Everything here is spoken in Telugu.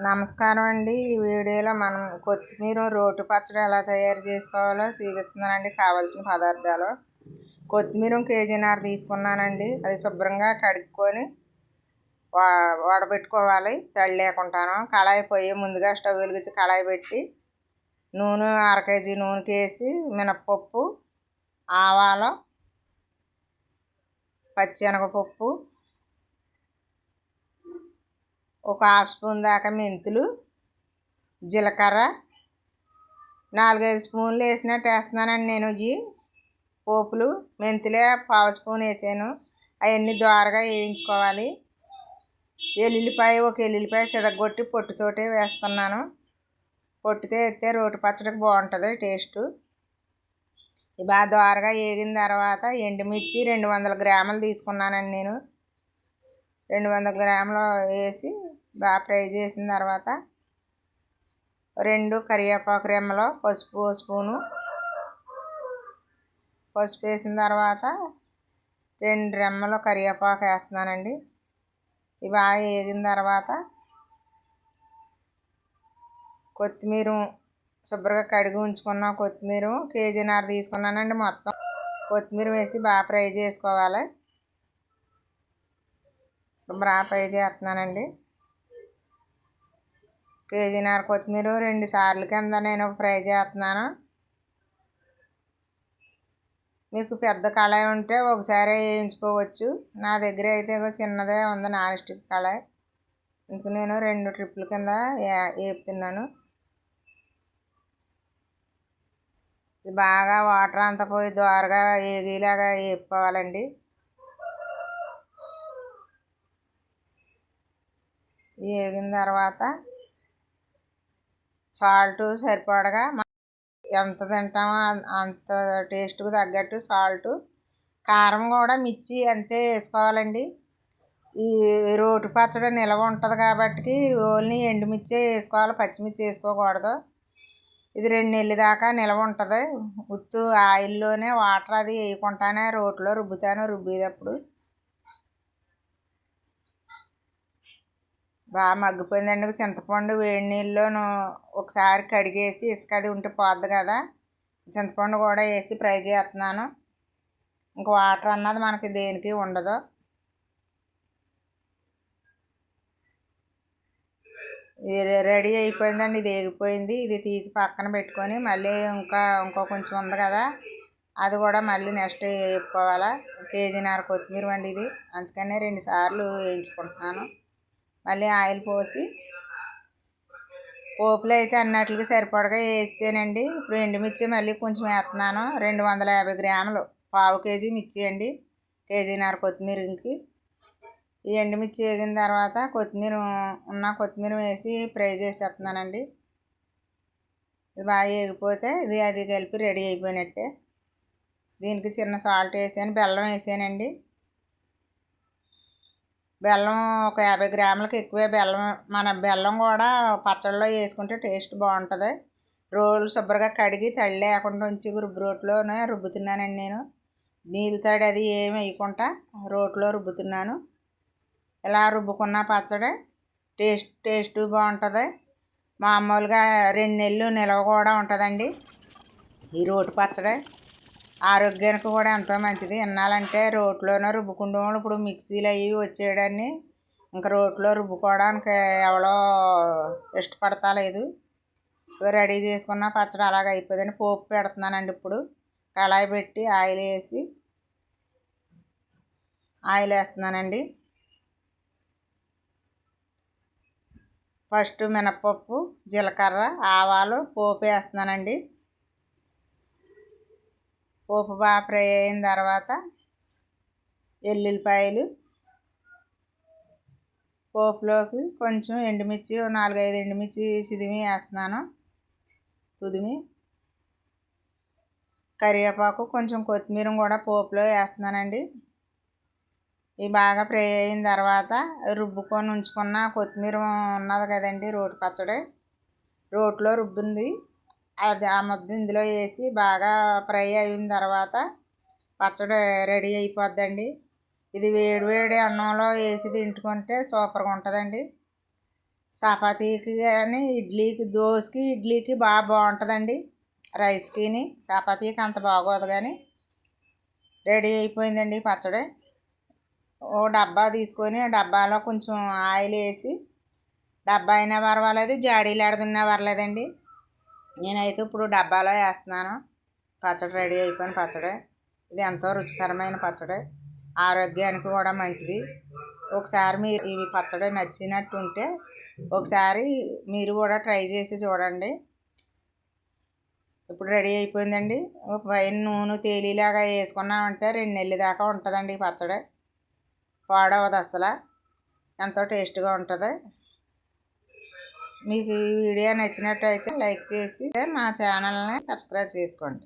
నమస్కారం అండి. ఈ వీడియోలో మనం కొత్తిమీర రోటి పచ్చడి ఎలా తయారు చేసుకోవాలో చూపిస్తున్నానండి. కావాల్సిన పదార్థాలు: కొత్తిమీర కేజీన్నర తీసుకున్నానండి. అది శుభ్రంగా కడుక్కొని వడబెట్టుకోవాలి, తడి లేకుండాను. కళాయి పొయ్యి ముందుగా స్టవ్ వెలిగించి కళాయి పెట్టి నూనె 1/2 కేజీ నూనెకి వేసి మినప్పప్పు, ఆవాలు, పచ్చెనగపప్పు, ఒక 1/2 స్పూన్ దాకా మెంతులు, జీలకర్ర 4-5 స్పూన్లు వేసినట్టు వేస్తున్నానండి నేను. ఇవి పోపులు మెంతులే 1/2 స్పూన్ వేసాను. అవన్నీ దోరగా వేయించుకోవాలి. ఒక ఎల్లుల్లిపాయ సిదగొట్టి పొట్టుతోటి వేస్తున్నాను. పొట్టుతో వేస్తే రోటి పచ్చడికి బాగుంటుంది టేస్ట్. ఇవి బాగా దోరగా వేగిన తర్వాత ఎండుమిర్చి 200 గ్రాములు తీసుకున్నానండి నేను. 200 గ్రాములు వేసి బాగా ఫ్రై చేసిన తర్వాత 2 కరివేపాకు రెమ్మలు, పసుపు స్పూను, పసుపు వేసిన తర్వాత 2 రెమ్మలు కరివేపాకు వేస్తున్నానండి. ఇవి బాగా వేగిన తర్వాత కొత్తిమీర శుభ్రంగా కడిగి ఉంచుకున్న కొత్తిమీర కేజీన్నర తీసుకున్నానండి. మొత్తం కొత్తిమీర వేసి బాగా ఫ్రై చేసుకోవాలి. బాగా ఫ్రై చేస్తున్నానండి. కేజీన్నర కొత్తిమీర 2 సార్లు కింద నేను ఫ్రై చేస్తున్నాను. మీకు పెద్ద కళాయి ఉంటే ఒకసారి వేయించుకోవచ్చు. నా దగ్గర అయితే చిన్నదే ఉంది, నాన్ స్టిక్ కళాయి. ఇంక నేను 2 ట్రిప్పుల కింద వేపుతున్నాను. ఇది బాగా వాటర్ అంతా పోయి దోరగా వేగేలాగా వేపుకోవాలండి. వేగిన తర్వాత సాల్ట్ సరిపడగా ఎంత తింటామో అంత టేస్ట్కి తగ్గట్టు సాల్ట్, కారం కూడా మిర్చి అంతే వేసుకోవాలండి. ఈ రోటి పచ్చడి నిల్వ ఉంటుంది కాబట్టి ఓన్లీ ఎండుమిర్చి వేసుకోవాలి, పచ్చిమిర్చి వేసుకోకూడదు. ఇది 2 నెలల దాకా నిల్వ ఉంటుంది. ఉత్తు ఆయిల్లోనే వాటర్ అది వేయకుండానే రోట్లో రుబ్బుతాను. రుబ్బేటప్పుడు బాగా మగ్గిపోయిందండి. చింతపండు వేడి నీళ్ళలోనూ ఒకసారి కడిగేసి ఇసుక అది ఉంటే పోద్ది కదా, చింతపండు కూడా వేసి ఫ్రై చేస్తున్నాను. ఇంక వాటర్ అన్నది మనకి దేనికి ఉండదు. ఇది రెడీ అయిపోయిందండి. ఇది వేగిపోయింది. ఇది తీసి పక్కన పెట్టుకొని మళ్ళీ ఇంకో కొంచెం ఉంది కదా, అది కూడా మళ్ళీ నెక్స్ట్ వేపుకోవాలా. కేజీన్నర కొత్తిమీర అండి ఇది, అందుకనే 2 సార్లు వేయించుకుంటున్నాను. మళ్ళీ ఆయిల్ పోసి పోపులు అయితే అన్నట్లకి సరిపడగా వేసానండి. ఇప్పుడు ఎండుమిర్చి మళ్ళీ కొంచెం వేస్తున్నాను. 250 గ్రాములు, 1/2 కేజీ మిర్చి అండి కేజీన్నర కొత్తిమీరకి. ఈ ఎండుమిర్చి వేగిన తర్వాత కొత్తిమీర వేసి ఫ్రై చేసేస్తున్నానండి. ఇది బాగా వేగిపోతే అది కలిపి రెడీ అయిపోయినట్టే. దీనికి చిన్న సాల్ట్ వేసాను, బెల్లం వేసానండి. బెల్లం ఒక 50 గ్రాములకు ఎక్కువే బెల్లం. మన బెల్లం కూడా పచ్చళ్ళలో వేసుకుంటే టేస్ట్ బాగుంటుంది. రోలు శుభ్రంగా కడిగి తడి లేకుండా ఉంచి రోట్లోనే రుబ్బుతున్నానండి నేను. నీళ్ళు తడి అది ఏమి వేయకుండా రోట్లో రుబ్బుతున్నాను. ఇలా రుబ్బుకున్న పచ్చడి టేస్ట్ బాగుంటుంది. మామూలుగా 2 నెలలు నిల్వ కూడా ఉంటుందండి ఈ రోటి పచ్చడి. ఆరోగ్యానికి కూడా ఎంతో మంచిది. వినాలంటే రోట్లోనే రుబ్బుకుంటాం. ఇప్పుడు మిక్సీలు అవి వచ్చేయడాన్ని ఇంకా రోట్లో రుబ్బుకోవడానికి ఎవరో ఇష్టపడతలేదు. రెడీ చేసుకున్న పచ్చడి అలాగ అయిపోయిందండి. పోపు పెడుతున్నానండి. ఇప్పుడు కళాయి పెట్టి ఆయిల్ వేస్తున్నానండి. ఫస్ట్ మినప్పప్పు, జీలకర్ర, ఆవాలు పోపు వేస్తున్నానండి. పోపు బాగా ఫ్రై అయిన తర్వాత ఎల్లుల్లిపాయలు, పోపులోకి కొంచెం ఎండుమిర్చి 4-5 ఎండుమిర్చి వేస్తున్నాను. కరివేపాకు, కొంచెం కొత్తిమీర కూడా పోపులో వేస్తున్నానండి. ఇవి బాగా ఫ్రై అయిన తర్వాత రుబ్బుకొని ఉంచుకున్న కొత్తిమీర ఉన్నది కదండి, రోటి పచ్చడి రోట్లో రుబ్బింది అది ఆ ముద్ద ఇందులో వేసి బాగా ఫ్రై అయిన తర్వాత పచ్చడి రెడీ అయిపోద్దండి. ఇది వేడి వేడి అన్నంలో వేసి తింటుకుంటే సూపర్గా ఉంటుందండి. చపాతీకి కానీ ఇడ్లీకి దోశకి ఇడ్లీకి బాగా బాగుంటుందండి. రైస్కిని చపాతీకి అంత బాగోదు కానీ. రెడీ అయిపోయిందండి పచ్చడి. ఓ డబ్బా తీసుకొని ఆ డబ్బాలో కొంచెం ఆయిల్ వేసి, డబ్బా అయినా పర్వాలేదు జాడీలు ఆడుతున్నా పర్లేదండి. నేనైతే ఇప్పుడు డబ్బాలో వేస్తున్నాను. పచ్చడి రెడీ అయిపోయిన పచ్చడి. ఇది ఎంతో రుచికరమైన పచ్చడి, ఆరోగ్యానికి కూడా మంచిది. ఒకసారి మీరు ఇవి పచ్చడి నచ్చినట్టు ఉంటే ఒకసారి మీరు కూడా ట్రై చేసి చూడండి. ఇప్పుడు రెడీ అయిపోయిందండి. పైన నూనె తేలిలాగా వేసుకున్నామంటే 2 నెలల దాకా ఉంటుందండి ఈ పచ్చడి. పాడవదు అసలు. ఎంతో టేస్ట్గా ఉంటుంది. మీకు ఈ వీడియో నచ్చినట్టయితే లైక్ చేసి మా ఛానల్ని సబ్స్క్రైబ్ చేసుకోండి.